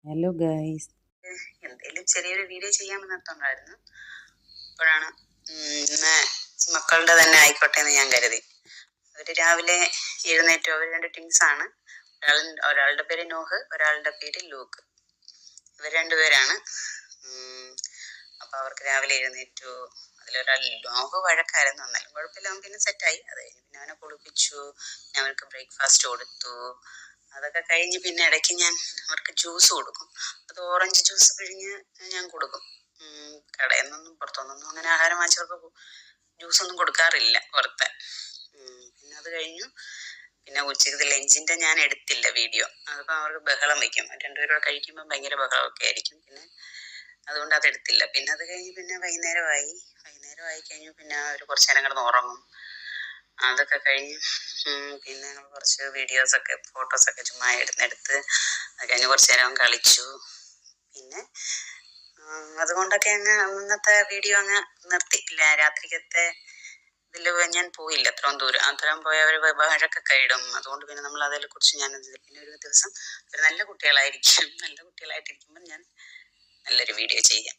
Hello guys, എന്തെങ്കിലും ചെറിയൊരു video ചെയ്യാമെന്ന് ഓർത്തുണ്ടായിരുന്നു. അപ്പോഴാണ് ഇന്ന് മക്കളുടെ തന്നെ ആയിക്കോട്ടെ എന്ന് ഞാൻ കരുതി. അവര് രാവിലെ എഴുന്നേറ്റു. അവർ രണ്ട് ട്വിൻസാണ്. ഒരാളുടെ പേര് നോഹ്, ഒരാളുടെ പേര് ലൂക്ക്. ഇവർ രണ്ടുപേരാണ്. അപ്പൊ അവർക്ക് രാവിലെ എഴുന്നേറ്റു. അതിലൊരാൾ നോഹ് വഴക്കായിരുന്നു. എന്നാലും കുഴപ്പമില്ല, അവൻ പിന്നെ സെറ്റായി. അത് കഴിഞ്ഞ് പിന്നെ അവനെ കുളിപ്പിച്ചു, ഞാൻ അവർക്ക് ബ്രേക്ക്ഫാസ്റ്റ് കൊടുത്തു. അതൊക്കെ കഴിഞ്ഞ് പിന്നെ ഇടയ്ക്ക് ഞാൻ അവർക്ക് ജ്യൂസ് കൊടുക്കും. അത് ഓറഞ്ച് ജ്യൂസ് പിഴിഞ്ഞ് ഞാൻ കൊടുക്കും. കടയിൽ നിന്നൊന്നും പുറത്തുനിന്നൊന്നും അങ്ങനെ ആഹാരം വാങ്ങിച്ചവർക്ക് ജ്യൂസൊന്നും കൊടുക്കാറില്ല പുറത്തെ. പിന്നെ അത് കഴിഞ്ഞു. പിന്നെ ഉച്ചയ്ക്ക് ലഞ്ചിന്റെ ഞാൻ എടുത്തില്ല വീഡിയോ. അതിപ്പോൾ അവർക്ക് ബഹളം വയ്ക്കും. രണ്ടുപേരും കഴിക്കുമ്പോൾ ഭയങ്കര ബഹളമൊക്കെ ആയിരിക്കും. പിന്നെ അതുകൊണ്ട് അതെടുത്തില്ല. പിന്നെ അത് കഴിഞ്ഞ് പിന്നെ വൈകുന്നേരമായി കഴിഞ്ഞു. പിന്നെ അവർ കുറച്ച് നേരം കിടന്ന് ഉറങ്ങും. അതൊക്കെ കഴിഞ്ഞ് പിന്നെ ഞങ്ങൾ കുറച്ച് വീഡിയോസൊക്കെ ഫോട്ടോസൊക്കെ ചുമ്മാ എടുത്ത് അത് കഴിഞ്ഞ് കുറച്ച് നേരം കളിച്ചു. പിന്നെ അതുകൊണ്ടൊക്കെ അങ്ങ് ഇന്നത്തെ വീഡിയോ അങ്ങ് നിർത്തിയില്ല. രാത്രിക്കത്തെ ഇതിൽ ഞാൻ പോയില്ല അത്രയും പോയ അവർ വഴക്കൊക്കെ ഇടും. അതുകൊണ്ട് പിന്നെ നമ്മൾ അതിനെ കുറിച്ച് ഞാൻ പിന്നെ ഒരു ദിവസം ഒരു നല്ല കുട്ടികളായിട്ടിരിക്കുമ്പോൾ ഞാൻ നല്ലൊരു വീഡിയോ ചെയ്യാം.